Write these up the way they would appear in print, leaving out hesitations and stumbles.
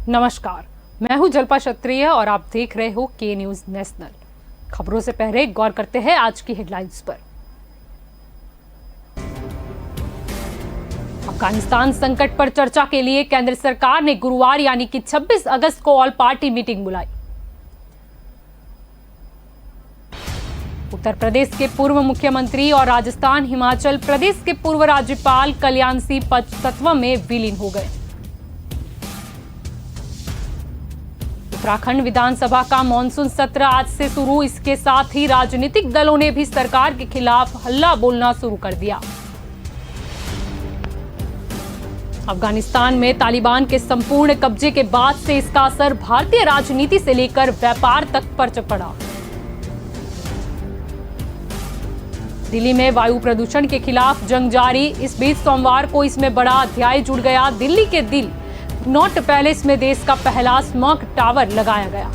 नमस्कार, मैं हूं जल्पा क्षत्रिय और आप देख रहे हो के न्यूज नेशनल। खबरों से पहले गौर करते हैं आज की हेडलाइंस पर। अफगानिस्तान संकट पर चर्चा के लिए केंद्र सरकार ने गुरुवार यानी कि 26 अगस्त को ऑल पार्टी मीटिंग बुलाई। उत्तर प्रदेश के पूर्व मुख्यमंत्री और राजस्थान हिमाचल प्रदेश के पूर्व राज्यपाल कल्याण सिंह पंचतत्व में विलीन हो गए। उत्तराखंड विधानसभा का मॉनसून सत्र आज से शुरू। इसके साथ ही राजनीतिक दलों ने भी सरकार के खिलाफ हल्ला बोलना शुरू कर दिया। अफगानिस्तान में तालिबान के संपूर्ण कब्जे के बाद से इसका असर भारतीय राजनीति से लेकर व्यापार तक पर पड़ा। दिल्ली में वायु प्रदूषण के खिलाफ जंग जारी। इस बीच सोमवार को इसमें बड़ा अध्याय जुड़ गया। दिल्ली के दिल नॉट पैलेस में देश का पहला स्मॉग टावर लगाया गया।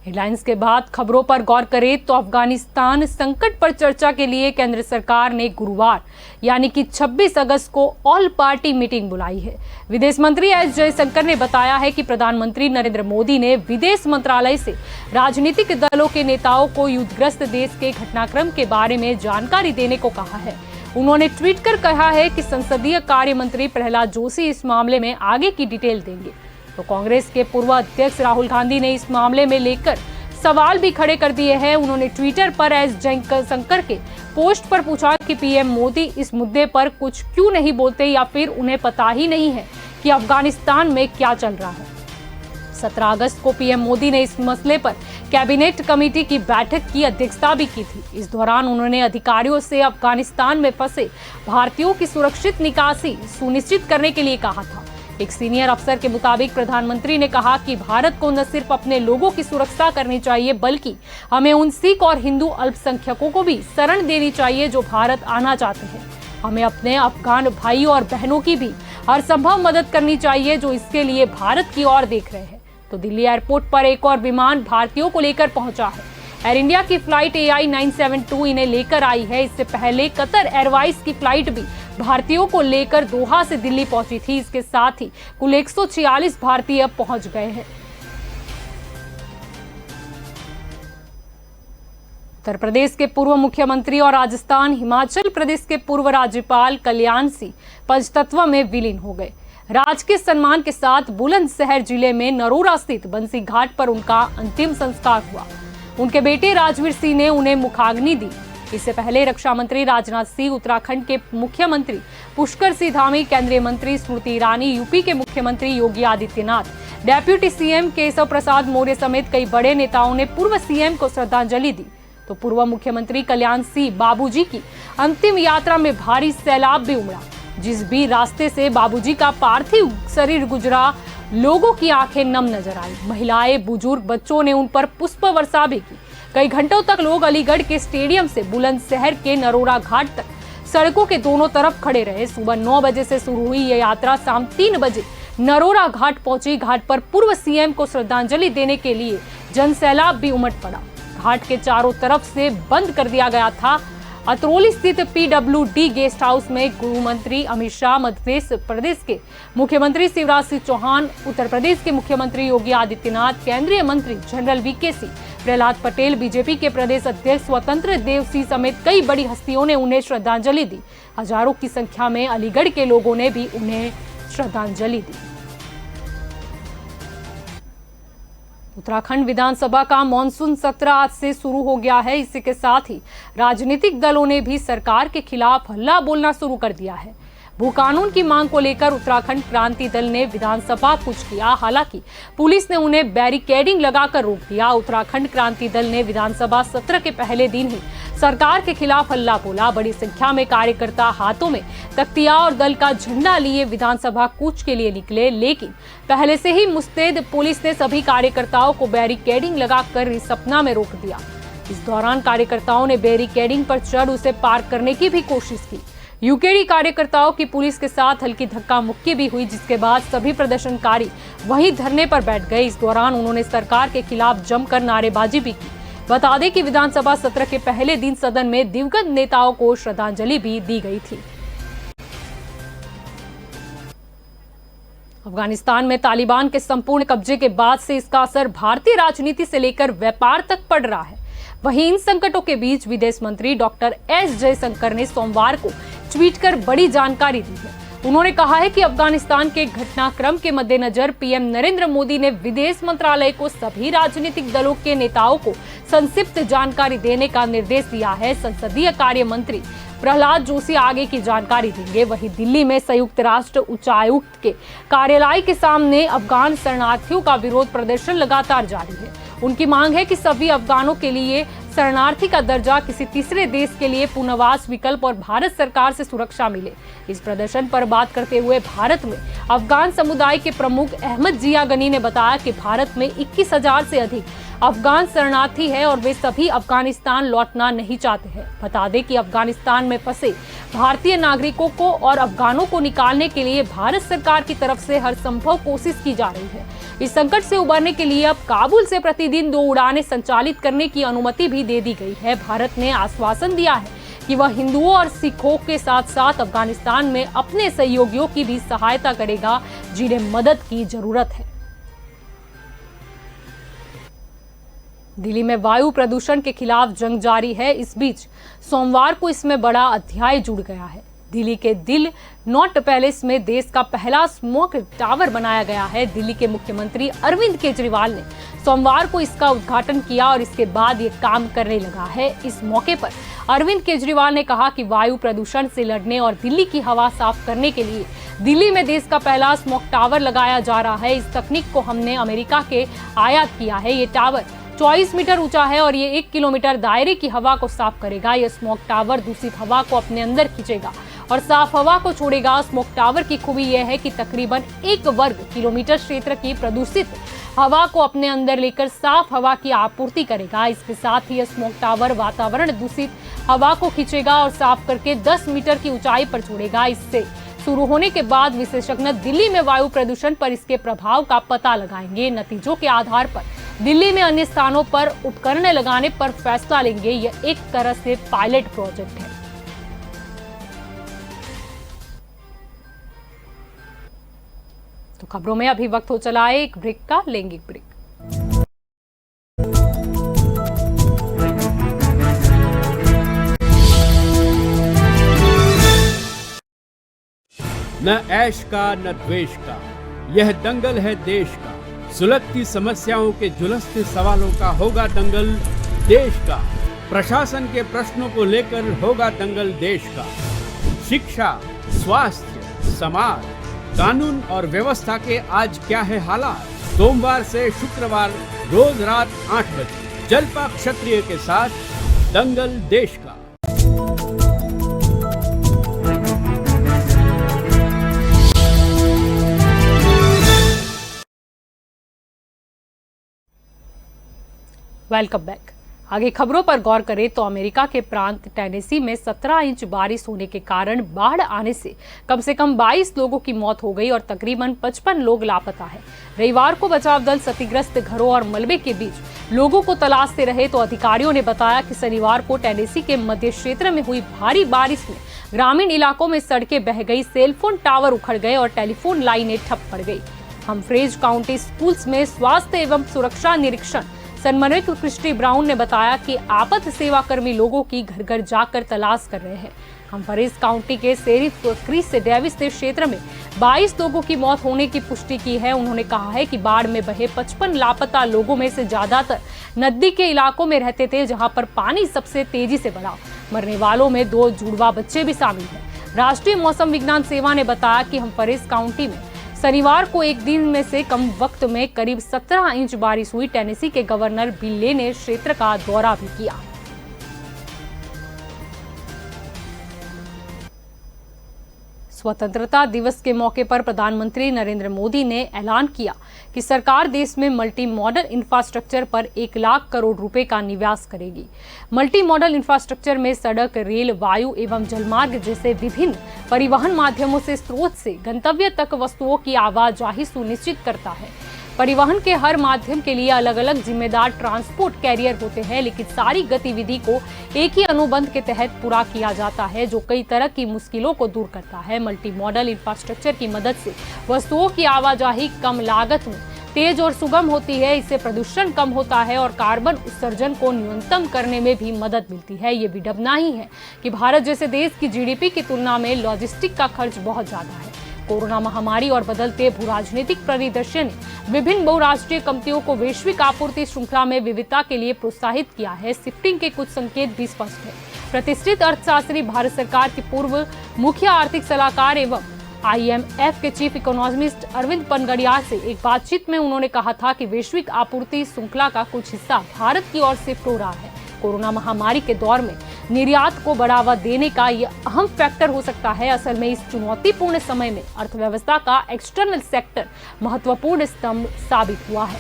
हेडलाइंस के बाद खबरों पर गौर करें तो अफगानिस्तान संकट पर चर्चा के लिए केंद्र सरकार ने गुरुवार यानी कि 26 अगस्त को ऑल पार्टी मीटिंग बुलाई है। विदेश मंत्री एस जयशंकर ने बताया है कि प्रधानमंत्री नरेंद्र मोदी ने विदेश मंत्रालय से राजनीतिक दलों के नेताओं को युद्धग्रस्त देश के घटनाक्रम के बारे में जानकारी देने को कहा है। उन्होंने ट्वीट कर कहा है कि संसदीय कार्य मंत्री प्रहलाद जोशी इस मामले में आगे की डिटेल देंगे। तो कांग्रेस के पूर्व अध्यक्ष राहुल गांधी ने इस मामले में लेकर सवाल भी खड़े कर दिए हैं। उन्होंने ट्विटर पर एस जयशंकर के पोस्ट पर पूछा कि पीएम मोदी इस मुद्दे पर कुछ क्यों नहीं बोलते या फिर उन्हें पता ही नहीं है कि अफगानिस्तान में क्या चल रहा है। 17 अगस्त को पीएम मोदी ने इस मसले पर कैबिनेट कमेटी की बैठक की अध्यक्षता भी की थी। इस दौरान उन्होंने अधिकारियों से अफगानिस्तान में फंसे भारतीयों की सुरक्षित निकासी सुनिश्चित करने के लिए कहा था। एक सीनियर अफसर के मुताबिक प्रधानमंत्री ने कहा कि भारत को न सिर्फ अपने लोगों की सुरक्षा करनी चाहिए बल्कि हमें उन सिख और हिंदू अल्पसंख्यकों को भी शरण देनी चाहिए जो भारत आना चाहते हैं। हमें अपने अफगान भाई और बहनों की भी हर संभव मदद करनी चाहिए जो इसके लिए भारत की ओर देख रहे हैं। तो दिल्ली एयरपोर्ट पर एक और विमान भारतीयों को लेकर पहुंचा है। एयर इंडिया की फ्लाइट AI 972 इन्हें लेकर आई है। इससे पहले कतर एयरवाइज की फ्लाइट भी भारतीयों को लेकर दोहा से दिल्ली पहुंची थी। इसके साथ ही कुल 146 भारतीय अब पहुंच गए हैं। उत्तर प्रदेश के पूर्व मुख्यमंत्री और राजस्थान हिमाचल प्रदेश के पूर्व राज्यपाल कल्याण सिंह पंचतत्व में विलीन हो गए। राजकीय सम्मान के साथ बुलंदशहर जिले में नरोरा स्थित बंसी घाट पर उनका अंतिम संस्कार हुआ। उनके बेटे राजवीर सिंह ने उन्हें मुखाग्नि दी। इससे पहले रक्षा मंत्री राजनाथ सिंह, उत्तराखंड के मुख्यमंत्री पुष्कर सिंह धामी, केंद्रीय मंत्री स्मृति ईरानी, यूपी के मुख्यमंत्री योगी आदित्यनाथ, डेप्यूटी सीएम केशव प्रसाद मौर्य समेत कई बड़े नेताओं ने पूर्व सीएम को श्रद्धांजलि दी। तो पूर्व मुख्यमंत्री कल्याण सिंह बाबूजी की अंतिम यात्रा में भारी सैलाब भी उमड़ा। जिस भी रास्ते से बाबूजी का पार्थिव शरीर गुजरा, लोगों की आंखें नम नजर आई। महिलाएं, बुजुर्ग, बच्चों ने उन पर पुष्प वर्षा भी की। कई घंटों तक लोग अलीगढ़ के स्टेडियम से बुलंदशहर के नरोरा घाट तक सड़कों के दोनों तरफ खड़े रहे। सुबह 9 बजे से शुरू हुई यह यात्रा शाम 3 बजे नरोरा घाट पहुंची। घाट पर पूर्व सीएम को श्रद्धांजलि देने के लिए जनसैलाब भी उमड़ पड़ा। घाट के चारों तरफ से बंद कर दिया गया था। अतरौली स्थित PWD गेस्ट हाउस में गृह मंत्री अमित शाह, मध्य प्रदेश के मुख्यमंत्री शिवराज सिंह चौहान, उत्तर प्रदेश के मुख्यमंत्री योगी आदित्यनाथ, केंद्रीय मंत्री general VK Singh, Prahlad Patel, BJP के प्रदेश अध्यक्ष स्वतंत्र देव सिंह समेत कई बड़ी हस्तियों ने उन्हें श्रद्धांजलि दी। हजारों की संख्या में अलीगढ़ के लोगों ने भी उन्हें श्रद्धांजलि दी। उत्तराखंड विधानसभा का मॉनसून सत्र आज से शुरू हो गया है। इसी के साथ ही राजनीतिक दलों ने भी सरकार के खिलाफ हल्ला बोलना शुरू कर दिया है। भू कानून की मांग को लेकर उत्तराखंड क्रांति दल ने विधानसभा कूच किया। हालांकि पुलिस ने उन्हें बैरिकेडिंग लगाकर रोक दिया। उत्तराखंड क्रांति दल ने विधानसभा सत्र के पहले दिन ही सरकार के खिलाफ हल्ला बोला। बड़ी संख्या में कार्यकर्ता हाथों में तख्तियां और दल का झंडा लिए विधानसभा कूच के लिए निकले, लेकिन पहले से ही मुस्तैद पुलिस ने सभी कार्यकर्ताओं को बैरिकेडिंग लगाकर रिसपना में रोक दिया। इस दौरान कार्यकर्ताओं ने बैरिकेडिंग पर चढ़ उसे पार करने की भी कोशिश की। यूकेडी कार्यकर्ताओं की पुलिस के साथ हल्की धक्का मुक्की भी हुई, जिसके बाद सभी प्रदर्शनकारी वहीं धरने पर बैठ गए। इस दौरान उन्होंने सरकार के खिलाफ जमकर नारेबाजी भी की। बता दें कि विधानसभा सत्र के पहले दिन सदन में दिवंगत नेताओं को श्रद्धांजलि भी दी गई थी। अफगानिस्तान में तालिबान के संपूर्ण कब्जे के बाद से इसका असर भारतीय राजनीति से लेकर व्यापार तक पड़ रहा है। वहीं इन संकटों के बीच विदेश मंत्री डॉक्टर एस जयशंकर ने सोमवार को ट्वीट कर बड़ी जानकारी दी है। उन्होंने कहा है कि अफगानिस्तान के घटनाक्रम के मद्देनजर पीएम नरेंद्र मोदी ने विदेश मंत्रालय को सभी राजनीतिक दलों के नेताओं को संक्षिप्त जानकारी देने का निर्देश दिया है। संसदीय कार्य मंत्री प्रहलाद जोशी आगे की जानकारी देंगे। वहीं दिल्ली में संयुक्त राष्ट्र उच्चायुक्त के कार्यालय के सामने अफगान शरणार्थियों का विरोध प्रदर्शन लगातार जारी है। उनकी मांग है कि सभी अफगानों के लिए शरणार्थी का दर्जा, किसी तीसरे देश के लिए पुनर्वास विकल्प और भारत सरकार से सुरक्षा मिले। इस प्रदर्शन पर बात करते हुए भारत में अफगान समुदाय के प्रमुख अहमद जिया गनी ने बताया कि भारत में 21,000 से अधिक अफगान शरणार्थी है और वे सभी अफगानिस्तान लौटना नहीं चाहते हैं। बता दें कि अफगानिस्तान में फंसे भारतीय नागरिकों को और अफगानों को निकालने के लिए भारत सरकार की तरफ से हर संभव कोशिश की जा रही है। इस संकट से उबरने के लिए अब काबुल से प्रतिदिन 2 उड़ानें संचालित करने की अनुमति भी दे दी गई है। भारत ने आश्वासन दिया है कि वह हिंदुओं और सिखों के साथ साथ अफगानिस्तान में अपने सहयोगियों की भी सहायता करेगा जिन्हें मदद की जरूरत है। दिल्ली में वायु प्रदूषण के खिलाफ जंग जारी है। इस बीच सोमवार को इसमें बड़ा अध्याय जुड़ गया है। दिल्ली के दिल नॉट पैलेस में देश का पहला स्मोक टावर बनाया गया है। दिल्ली के मुख्यमंत्री अरविंद केजरीवाल ने सोमवार को इसका उद्घाटन किया और इसके बाद ये काम करने लगा है। इस मौके पर अरविंद केजरीवाल ने कहा कि वायु प्रदूषण से लड़ने और दिल्ली की हवा साफ करने के लिए दिल्ली में देश का पहला स्मोक टावर लगाया जा रहा है। इस तकनीक को हमने अमेरिका के आयात किया है। ये टावर 24 मीटर ऊंचा है और ये 1 किलोमीटर दायरे की हवा को साफ करेगा। यह स्मोक टावर दूषित हवा को अपने अंदर खींचेगा और साफ हवा को छोड़ेगा। स्मोक टावर की खूबी यह है कि तकरीबन 1 वर्ग किलोमीटर क्षेत्र की प्रदूषित हवा को अपने अंदर लेकर साफ हवा की आपूर्ति करेगा। इसके साथ ही यह स्मोक टावर वातावरण दूषित हवा को खींचेगा और साफ करके 10 मीटर की ऊंचाई पर छोड़ेगा। इससे शुरू होने के बाद विशेषज्ञ दिल्ली में वायु प्रदूषण पर इसके प्रभाव का पता लगाएंगे। नतीजों के आधार पर दिल्ली में अन्य स्थानों पर उपकरण लगाने पर फैसला लेंगे। यह एक तरह से पायलट प्रोजेक्ट है। तो खबरों में अभी वक्त हो चला है एक ब्रेक का, लेंगे एक ब्रेक। न ऐश का न द्वेष का, यह दंगल है देश का। सुलगती समस्याओं के जुलसते सवालों का होगा दंगल देश का। प्रशासन के प्रश्नों को लेकर होगा दंगल देश का। शिक्षा, स्वास्थ्य, समाज, कानून और व्यवस्था के आज क्या है हालात। सोमवार से शुक्रवार रोज रात 8 बजे जलपा क्षत्रिय के साथ दंगल देश का। Welcome back. आगे खबरों पर गौर करें तो अमेरिका के प्रांत टेनेसी में 17 इंच बारिश होने के कारण बाढ़ आने से कम 22 लोगों की मौत हो गई और तकरीबन 55 लोग लापता है। रविवार को बचाव दल क्षतिग्रस्त घरों और मलबे के बीच लोगों को तलाशते रहे तो अधिकारियों ने बताया कि शनिवार को टेनेसी के मध्य क्षेत्र में हुई भारी बारिश में ग्रामीण इलाकों में सड़कें बह गई, सेलफोन टावर उखड़ गए और टेलीफोन लाइनें ठप पड़ गई। हम्फ्रेज काउंटी स्कूल्स में स्वास्थ्य एवं सुरक्षा निरीक्षण समन्वयक क्रिस्टी ब्राउन ने बताया कि आपात सेवा कर्मी लोगों की घर घर जाकर तलाश कर रहे हैं। हम्फ्रेज काउंटी के शेरिफ क्रिस डेविस ने क्षेत्र में 22 लोगों की मौत होने की पुष्टि की है। उन्होंने कहा है कि बाढ़ में बहे 55 लापता लोगों में से ज्यादातर नदी के इलाकों में रहते थे, जहां पर पानी सबसे तेजी से बढ़ा। मरने वालों में 2 जुड़वा बच्चे भी शामिल हैं। राष्ट्रीय मौसम विज्ञान सेवा ने बताया कि हम्फ्रेज काउंटी में शनिवार को एक दिन में से कम वक्त में करीब 17 इंच बारिश हुई। टेनेसी के गवर्नर बिल ले ने क्षेत्र का दौरा भी किया। स्वतंत्रता दिवस के मौके पर प्रधानमंत्री नरेंद्र मोदी ने ऐलान किया कि सरकार देश में मल्टी मॉडल इंफ्रास्ट्रक्चर पर 1 लाख करोड़ रुपए का निवेश करेगी। मल्टी मॉडल इंफ्रास्ट्रक्चर में सड़क, रेल, वायु एवं जलमार्ग जैसे विभिन्न परिवहन माध्यमों से स्रोत से गंतव्य तक वस्तुओं की आवाजाही सुनिश्चित करता है। परिवहन के हर माध्यम के लिए अलग अलग जिम्मेदार ट्रांसपोर्ट कैरियर होते हैं, लेकिन सारी गतिविधि को एक ही अनुबंध के तहत पूरा किया जाता है, जो कई तरह की मुश्किलों को दूर करता है। मल्टी मॉडल इंफ्रास्ट्रक्चर की मदद से वस्तुओं की आवाजाही कम लागत में तेज और सुगम होती है। इससे प्रदूषण कम होता है और कार्बन उत्सर्जन को न्यूनतम करने में भी मदद मिलती है। ये विडंबना ही है कि भारत जैसे देश की जीडीपी की तुलना में लॉजिस्टिक का खर्च बहुत ज्यादा है। कोरोना महामारी और बदलते भू-राजनीतिक परिदृश्य ने विभिन्न बहुराष्ट्रीय कंपनियों को वैश्विक आपूर्ति श्रृंखला में विविधता के लिए प्रोत्साहित किया है। शिफ्टिंग के कुछ संकेत भी स्पष्ट है। प्रतिष्ठित अर्थशास्त्री, भारत सरकार के पूर्व मुख्य आर्थिक सलाहकार एवं IMF के चीफ इकोनॉमिस्ट अरविंद पनगड़िया से एक बातचीत में उन्होंने कहा था कि वैश्विक आपूर्ति श्रृंखला का कुछ हिस्सा भारत की ओर शिफ्ट हो रहा है। कोरोना महामारी के दौर में निर्यात को बढ़ावा देने का यह अहम फैक्टर हो सकता है। असल में इस चुनौतीपूर्ण समय में अर्थव्यवस्था का एक्सटर्नल सेक्टर महत्वपूर्ण स्तंभ साबित हुआ है।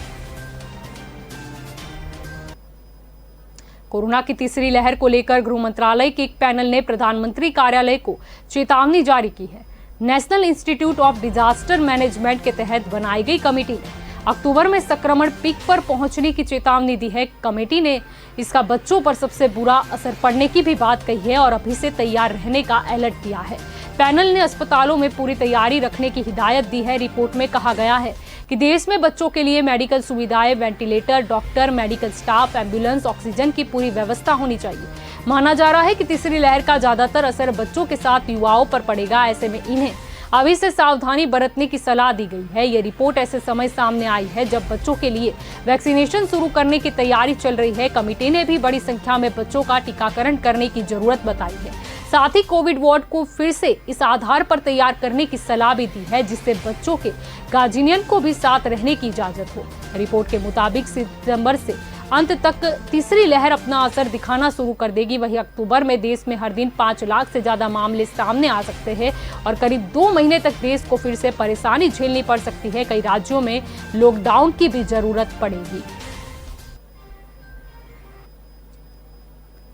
कोरोना की तीसरी लहर को लेकर गृह मंत्रालय के एक पैनल ने प्रधानमंत्री कार्यालय को चेतावनी जारी की है। National institute of disaster management के तहत बनाई गई कमेटी ने अक्टूबर में संक्रमण पीक पर पहुंचने की चेतावनी दी है। कमेटी ने इसका बच्चों पर सबसे बुरा असर पड़ने की भी बात कही है और अभी से तैयार रहने का अलर्ट दिया है। पैनल ने अस्पतालों में पूरी तैयारी रखने की हिदायत दी है। रिपोर्ट में कहा गया है कि देश में बच्चों के लिए मेडिकल सुविधाएं, ventilator, doctor, medical staff, ambulance, oxygen की पूरी व्यवस्था होनी चाहिए। माना जा रहा है कि तीसरी लहर का ज्यादातर असर बच्चों के साथ युवाओं पर पड़ेगा। ऐसे में इन्हें अभी से सावधानी बरतने की सलाह दी गई है। ये रिपोर्ट ऐसे समय सामने आई है जब बच्चों के लिए वैक्सीनेशन शुरू करने की तैयारी चल रही है। कमेटी ने भी बड़ी संख्या में बच्चों का टीकाकरण करने की जरूरत बताई है। साथ ही कोविड वार्ड को फिर से इस आधार पर तैयार करने की सलाह भी दी है जिससे बच्चों के गार्जियन को भी साथ रहने की इजाजत हो। रिपोर्ट के मुताबिक सितंबर से अंत तक तीसरी लहर अपना असर दिखाना शुरू कर देगी। वहीं अक्टूबर में देश में हर दिन 5 लाख से ज्यादा मामले सामने आ सकते हैं और करीब 2 महीने तक देश को फिर से परेशानी झेलनी पड़ सकती है। कई राज्यों में लॉकडाउन की भी जरूरत पड़ेगी।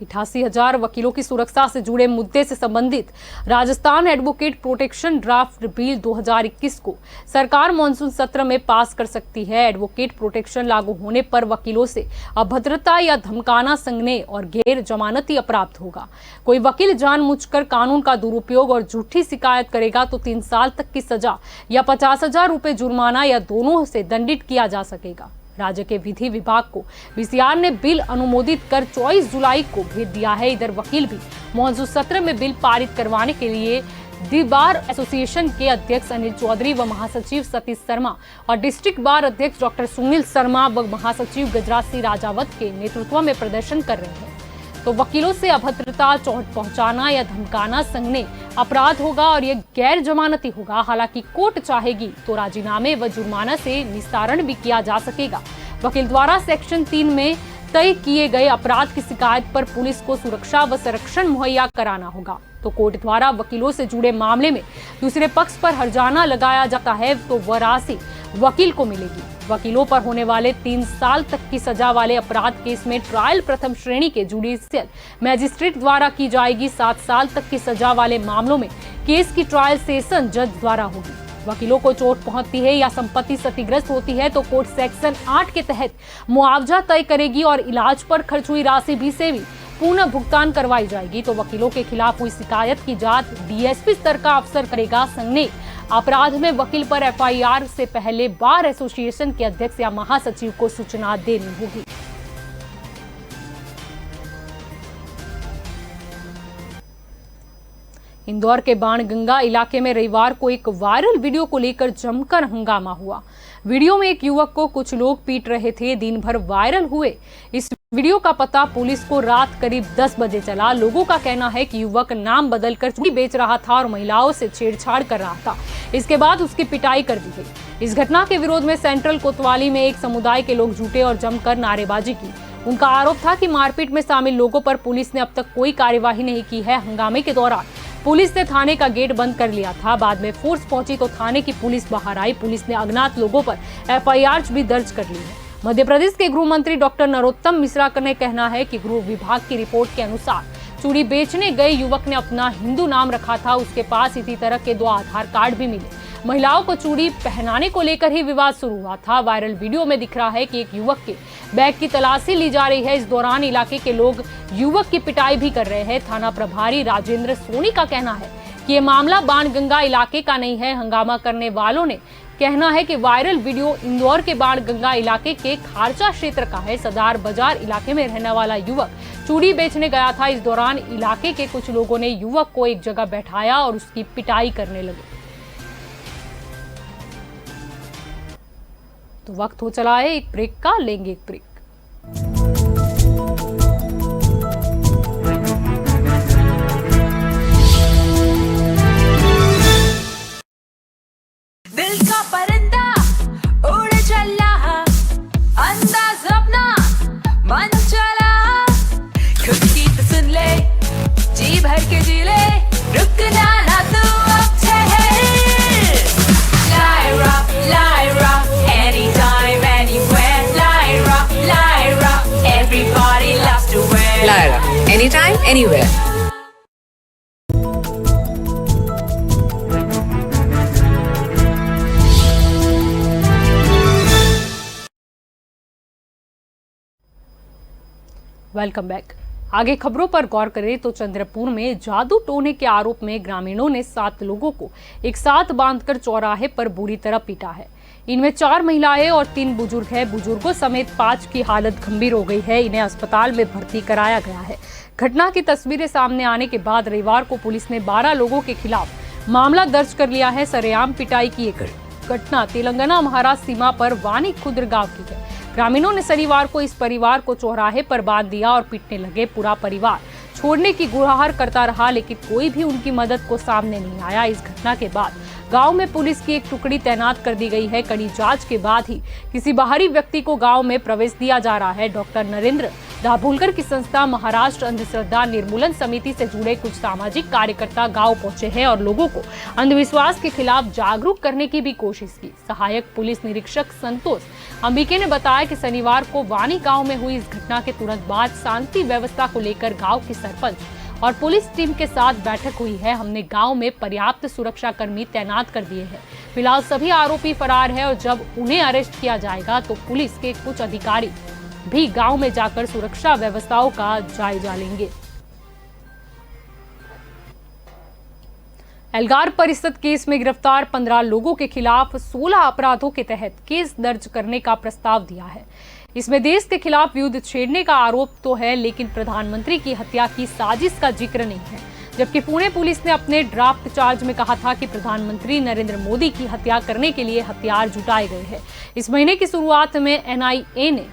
88,000 वकीलों की सुरक्षा से जुड़े मुद्दे से संबंधित Rajasthan advocate protection draft bill 2021 को सरकार मॉनसून सत्र में पास कर सकती है। एडवोकेट प्रोटेक्शन लागू होने पर वकीलों से अभद्रता या धमकाना, संज्ञेय और गैर जमानती अपराध होगा। कोई वकील जानबूझकर कानून का दुरुपयोग और झूठी शिकायत करेगा तो 3 साल तक की सजा या 50,000 रुपए जुर्माना या दोनों से दंडित किया जा सकेगा। राज्य के विधि विभाग को VCR ने बिल अनुमोदित कर 24 जुलाई को भेज दिया है। इधर वकील भी मॉनसून सत्र में बिल पारित करवाने के लिए दी बार एसोसिएशन के अध्यक्ष अनिल चौधरी व महासचिव सतीश शर्मा और डिस्ट्रिक्ट बार अध्यक्ष डॉक्टर सुनील शर्मा व महासचिव गजराज सिंह राजावत के नेतृत्व में प्रदर्शन कर रहे हैं। तो वकीलों से अभद्रता, चोट पहुंचाना या धमकाना संज्ञेय अपराध होगा और ये गैर जमानती होगा। हालांकि कोर्ट चाहेगी तो राजीनामे व जुर्माना से निस्तारण भी किया जा सकेगा। वकील द्वारा सेक्शन 3 में तय किए गए अपराध की शिकायत पर पुलिस को सुरक्षा व संरक्षण मुहैया कराना होगा। तो कोर्ट द्वारा वकीलों से जुड़े मामले में दूसरे पक्ष पर हर्जाना लगाया जाता है तो वह राशि वकील को मिलेगी। वकीलों पर होने वाले 3 साल तक की सजा वाले अपराध केस में ट्रायल प्रथम श्रेणी के जुडिशियल मैजिस्ट्रेट द्वारा की जाएगी। 7 साल तक की सजा वाले मामलों में केस की ट्रायल सेशन जज द्वारा होगी। वकीलों को चोट पहुंचती है या संपत्ति क्षतिग्रस्त होती है तो कोर्ट सेक्शन 8 के तहत मुआवजा तय करेगी और इलाज पर खर्च हुई राशि भी से भी पुनः भुगतान करवाई जाएगी। तो वकीलों के खिलाफ हुई शिकायत की जांच DSP स्तर का अफसर करेगा। संज्ञेय अपराध में वकील पर FIR से पहले बार एसोसिएशन के अध्यक्ष या महासचिव को सूचना देनी होगी। इंदौर के बाणगंगा इलाके में रविवार को एक वायरल वीडियो को लेकर जमकर हंगामा हुआ। वीडियो में एक युवक को कुछ लोग पीट रहे थे। दिन भर वायरल हुए इस वीडियो का पता पुलिस को रात करीब 10 बजे चला। लोगों का कहना है कि युवक नाम बदलकर चूड़ी बेच रहा था और महिलाओं से छेड़छाड़ कर रहा था। इसके बाद उसकी पिटाई कर दी गई। इस घटना के विरोध में सेंट्रल कोतवाली में एक समुदाय के लोग जुटे और जमकर नारेबाजी की। उनका आरोप था कि मारपीट में शामिल लोगों पर पुलिस ने अब तक कोई कार्यवाही नहीं की है। हंगामे के दौरान पुलिस ने थाने का गेट बंद कर लिया था। बाद में फोर्स पहुंची तो थाने की पुलिस बाहर आई। पुलिस ने अज्ञात लोगों पर FIR भी दर्ज कर ली है। मध्य प्रदेश के गृह मंत्री डॉक्टर नरोत्तम मिश्रा का कहना है कि गृह विभाग की रिपोर्ट के अनुसार चूड़ी बेचने गए युवक ने अपना हिंदू नाम रखा था। उसके पास इसी तरह के 2 आधार कार्ड भी मिले। महिलाओं को चूड़ी पहनाने को लेकर ही विवाद शुरू हुआ था। वायरल वीडियो में दिख रहा है कि एक युवक के बैग की तलाशी ली जा रही है। इस दौरान इलाके के लोग युवक की पिटाई भी कर रहे हैं। थाना प्रभारी राजेंद्र सोनी का कहना है कि ये मामला बाणगंगा इलाके का नहीं है। हंगामा करने वालों ने कहना है कि वायरल वीडियो इंदौर के बाणगंगा इलाके के खारचा क्षेत्र का है। सदार बाजार इलाके में रहने वाला युवक चूड़ी बेचने गया था। इस दौरान इलाके के कुछ लोगों ने युवक को एक जगह बैठाया और उसकी पिटाई करने लगे। तो वक्त हो चला है एक ब्रेक का, लेंगे एक ब्रेक। दिल का परिंदा उड़ चला, अंदाज अपना मन चला, खुद की तो सुन ले, जी भर के जी ले, रुक जाना तू अब ठहर। Lyra, anytime, anywhere. Lyra, everybody loves to wear. Lyra, anytime, anywhere. Welcome back. आगे खबरों पर गौर करें तो चंद्रपुर में जादू टोने के आरोप में ग्रामीणों ने 7 लोगों को एक साथ बांधकर चौराहे पर बुरी तरह पीटा है। इनमें 4 महिलाएं और 3 बुजुर्ग हैं। बुजुर्गों समेत 5 की हालत गंभीर हो गई है। इन्हें अस्पताल में भर्ती कराया गया है। घटना की तस्वीरें सामने आने के बाद रविवार को पुलिस ने 12 लोगों के खिलाफ मामला दर्ज कर लिया है। सरेआम पिटाई की एक घटना तेलंगाना महाराष्ट्र सीमा पर वानी खुर्द गांव की है। ग्रामीणों ने शनिवार को इस परिवार को चौराहे पर बांध दिया और पीटने लगे। पूरा परिवार छोड़ने की गुहार करता रहा, लेकिन कोई भी उनकी मदद को सामने नहीं आया। इस घटना के बाद गांव में पुलिस की एक टुकड़ी तैनात कर दी गई है। कड़ी जांच के बाद ही किसी बाहरी व्यक्ति को गांव में प्रवेश दिया जा रहा है। डॉक्टर नरेंद्र दाभोलकर की संस्था महाराष्ट्र अंधश्रद्धा निर्मूलन समिति से जुड़े कुछ सामाजिक कार्यकर्ता गांव पहुंचे हैं और लोगों को अंधविश्वास के खिलाफ जागरूक करने की भी कोशिश की। सहायक पुलिस निरीक्षक संतोष अंबिके ने बताया कि शनिवार को वानी गांव में हुई इस घटना के तुरंत बाद शांति व्यवस्था को लेकर गांव की सरपंच और पुलिस टीम के साथ बैठक हुई है। हमने गांव में पर्याप्त सुरक्षा कर्मी तैनात कर दिए हैं। फिलहाल सभी आरोपी फरार है और जब उन्हें अरेस्ट किया जाएगा तो पुलिस के कुछ अधिकारी भी गांव में जाकर सुरक्षा व्यवस्थाओं का जायजा लेंगे। एल्गार परिषद केस में गिरफ्तार 15 लोगों के खिलाफ 16 अपराधों के तहत केस दर्ज करने का प्रस्ताव दिया है। इसमें देश के खिलाफ युद्ध छेड़ने का आरोप तो है, लेकिन प्रधानमंत्री की हत्या की साजिश का जिक्र नहीं है। जबकि पुणे पुलिस ने अपने ड्राफ्ट चार्ज में कहा था कि प्रधानमंत्री नरेंद्र मोदी की हत्या करने के लिए हथियार जुटाए गए हैं। इस महीने की शुरुआत में एनआईए ने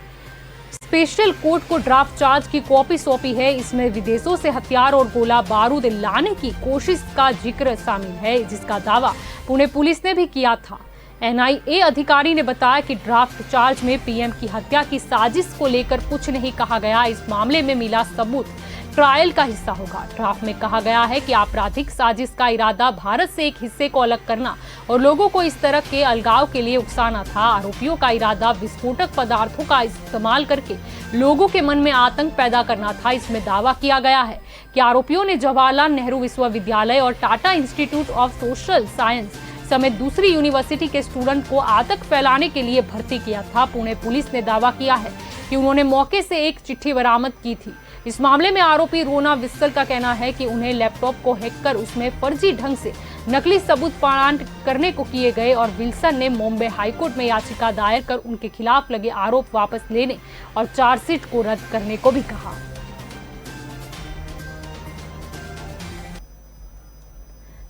स्पेशल कोर्ट को ड्राफ्ट चार्ज की कॉपी सौंपी है। इसमें विदेशों से हथियार और गोला बारूद लाने की कोशिश का जिक्र शामिल है, जिसका दावा पुणे पुलिस ने भी किया था। एनआईए अधिकारी ने बताया कि ड्राफ्ट चार्ज में पीएम की हत्या की साजिश को लेकर कुछ नहीं कहा गया। इस मामले में मिला सबूत ट्रायल का हिस्सा होगा। ड्राफ्ट में कहा गया है कि आपराधिक साजिश का इरादा भारत से एक हिस्से को अलग करना और लोगों को इस तरह के अलगाव के लिए उकसाना था। आरोपियों का इरादा विस्फोटक पदार्थों का इस्तेमाल करके लोगों के मन में आतंक पैदा करना था। इसमें दावा किया गया है कि आरोपियों ने जवाहरलाल नेहरू विश्वविद्यालय और Tata institute of social science समेत दूसरी यूनिवर्सिटी के स्टूडेंट को आतंक फैलाने के लिए भर्ती किया था। पुणे पुलिस ने दावा किया है कि उन्होंने मौके से एक चिट्ठी बरामद की थी। इस मामले में आरोपी रोना विस्सल का कहना है कि उन्हें लैपटॉप को हैक कर उसमें फर्जी ढंग से नकली सबूत प्रदान करने को किए गए और विल्सन ने बॉम्बे हाईकोर्ट में याचिका दायर कर उनके खिलाफ लगे आरोप वापस लेने और चार्जशीट को रद्द करने को भी कहा।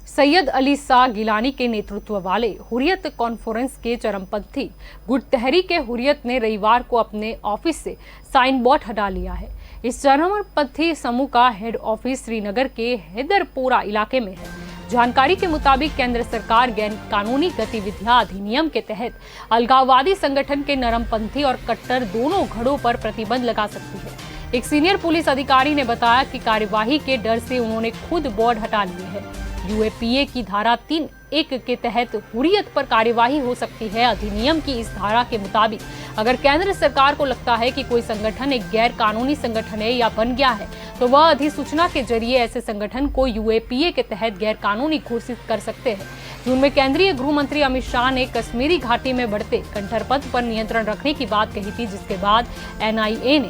सैयद अली शाह गिलानी के नेतृत्व वाले हुर्रियत कॉन्फ्रेंस के चरमपंथी गुट तहरीक हुर्रियत ने रविवार को अपने ऑफिस से साइन बोर्ड हटा लिया है। इस चरमपंथी समूह का हेड ऑफिस श्रीनगर के हैदरपोरा इलाके में है। जानकारी के मुताबिक केंद्र सरकार गैर कानूनी गतिविधियां अधिनियम के तहत अलगाववादी संगठन के नरमपंथी और कट्टर दोनों धड़ों पर प्रतिबंध लगा सकती है। एक सीनियर पुलिस अधिकारी ने बताया कि कार्यवाही के डर से उन्होंने खुद बोर्ड हटा लिए हैं। यूएपीए की धारा 3 1 के तहत हुर्रियत पर कार्यवाही हो सकती है। अधिनियम की इस धारा के मुताबिक अगर केंद्र सरकार को लगता है कि कोई संगठन एक गैर कानूनी संगठन है या बन गया है तो वह अधिसूचना के जरिए ऐसे संगठन को यूएपीए के तहत गैर कानूनी घोषित कर सकते हैं। जून में केंद्रीय गृह मंत्री अमित शाह ने कश्मीरी घाटी में बढ़ते कंठरपंथ पर नियंत्रण रखने की बात कही थी, जिसके बाद एनआईए ने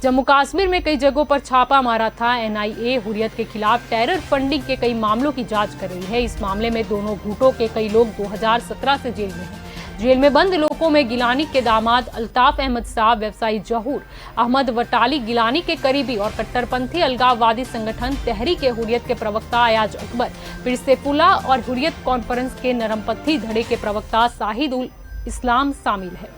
जम्मू कश्मीर में कई जगहों पर छापा मारा था। एनआईए हुर्रियत के खिलाफ टेरर फंडिंग के कई मामलों की जांच कर रही है। इस मामले में दोनों गुटों के कई लोग 2017 से जेल में हैं। जेल में बंद लोगों में गिलानी के दामाद अल्ताफ अहमद साहब, व्यवसायी जहूर अहमद वटाली, गिलानी के करीबी और कट्टरपंथी अलगाववादी संगठन तहरीक ए हुर्रियत के प्रवक्ता अयाज अकबर, फिर सैफुल्लाह और हुर्रियत कॉन्फ्रेंस के नरमपंथी धड़े के प्रवक्ता शाहिद उल इस्लाम शामिल है।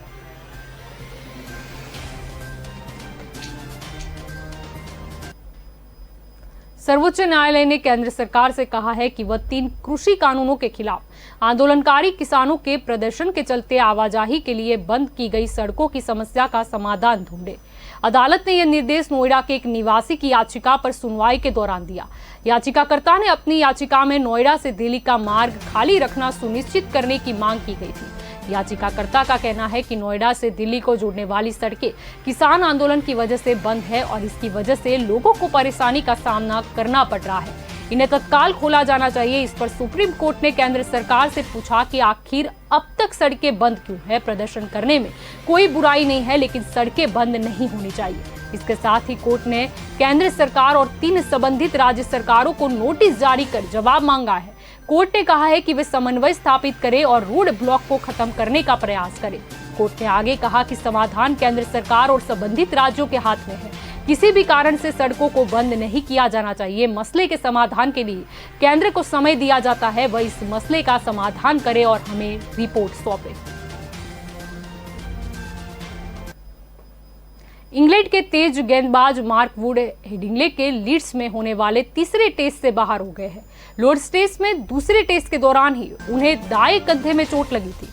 सर्वोच्च न्यायालय ने केंद्र सरकार से कहा है कि वह 3 कृषि कानूनों के खिलाफ आंदोलनकारी किसानों के प्रदर्शन के चलते आवाजाही के लिए बंद की गई सड़कों की समस्या का समाधान ढूंढे। अदालत ने यह निर्देश नोएडा के एक निवासी की याचिका पर सुनवाई के दौरान दिया। याचिकाकर्ता ने अपनी याचिका में नोएडा से दिल्ली का मार्ग खाली रखना सुनिश्चित करने की मांग की गई थी। याचिकाकर्ता का कहना है कि नोएडा से दिल्ली को जोड़ने वाली सड़कें किसान आंदोलन की वजह से बंद है और इसकी वजह से लोगों को परेशानी का सामना करना पड़ रहा है। इन्हें तत्काल खोला जाना चाहिए। इस पर सुप्रीम कोर्ट ने केंद्र सरकार से पूछा कि आखिर अब तक सड़कें बंद क्यों है। प्रदर्शन करने में कोई बुराई नहीं है, लेकिन सड़कें बंद नहीं होनी चाहिए। इसके साथ ही कोर्ट ने केंद्र सरकार और 3 संबंधित राज्य सरकारों को नोटिस जारी कर जवाब मांगा है। कोर्ट ने कहा है कि वे समन्वय स्थापित करें और रोड ब्लॉक को खत्म करने का प्रयास करें। कोर्ट ने आगे कहा कि समाधान केंद्र सरकार और संबंधित राज्यों के हाथ में है। किसी भी कारण से सड़कों को बंद नहीं किया जाना चाहिए। मसले के समाधान के लिए केंद्र को समय दिया जाता है, वह इस मसले का समाधान करे और हमें रिपोर्ट सौंपे। इंग्लैंड के तेज गेंदबाज मार्क वुड हेडिंग्ले के लीड्स में होने वाले तीसरे टेस्ट से बाहर हो गए हैं। लॉर्ड्स टेस्ट में दूसरे टेस्ट के दौरान ही उन्हें दाएं कंधे में चोट लगी थी,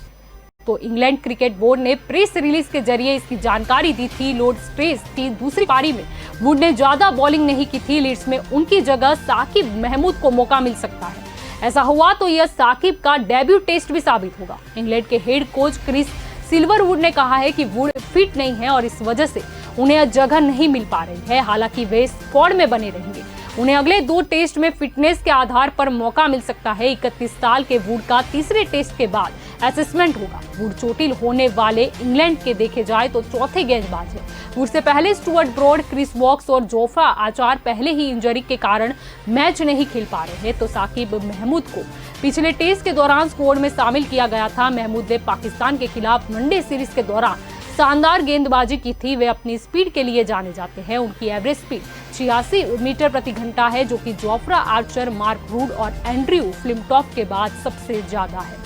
तो इंग्लैंड क्रिकेट बोर्ड ने प्रेस रिलीज के जरिए इसकी जानकारी दी थी। लॉर्ड्स टेस्ट की दूसरी पारी में वुड ने ज्यादा बॉलिंग नहीं की थी। लीड्स में उनकी जगह साकिब महमूद को मौका मिल सकता है। ऐसा हुआ तो यह साकिब का डेब्यू टेस्ट भी साबित होगा। इंग्लैंड के हेड कोच क्रिस सिल्वरवुड ने कहा है कि वुड फिट नहीं है और इस वजह से उन्हें जगह नहीं मिल पा रही है। हालांकि वे स्क्वाड में बने रहेंगे। उन्हें अगले 2 टेस्ट में फिटनेस के आधार पर मौका मिल सकता है। 31 साल के वुड का तीसरे टेस्ट के बाद असेसमेंट होगा। वुड चोटिल होने वाले इंग्लैंड के देखे जाए तो चौथे गेंदबाज है। वुड से पहले स्टुअर्ट ब्रॉड, क्रिस वॉक्स और जोफ्रा आर्चर पहले ही इंजरी के कारण मैच नहीं खेल पा रहे हैं, तो साकिब महमूद को पिछले टेस्ट के दौरान स्क्वाड में शामिल किया गया था। महमूद ने पाकिस्तान के खिलाफ वनडे सीरीज के दौरान शानदार गेंदबाजी की थी। वे अपनी स्पीड के लिए जाने जाते हैं। उनकी एवरेज स्पीड 86 मीटर प्रति घंटा है, जो कि जोफ्रा आर्चर, मार्क वुड और एंड्रयू फ्लिंटॉफ के बाद सबसे ज्यादा है।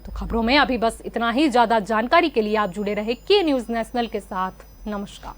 तो खबरों में अभी बस इतना ही। ज्यादा जानकारी के लिए आप जुड़े रहे के न्यूज नेशनल के साथ। नमस्कार।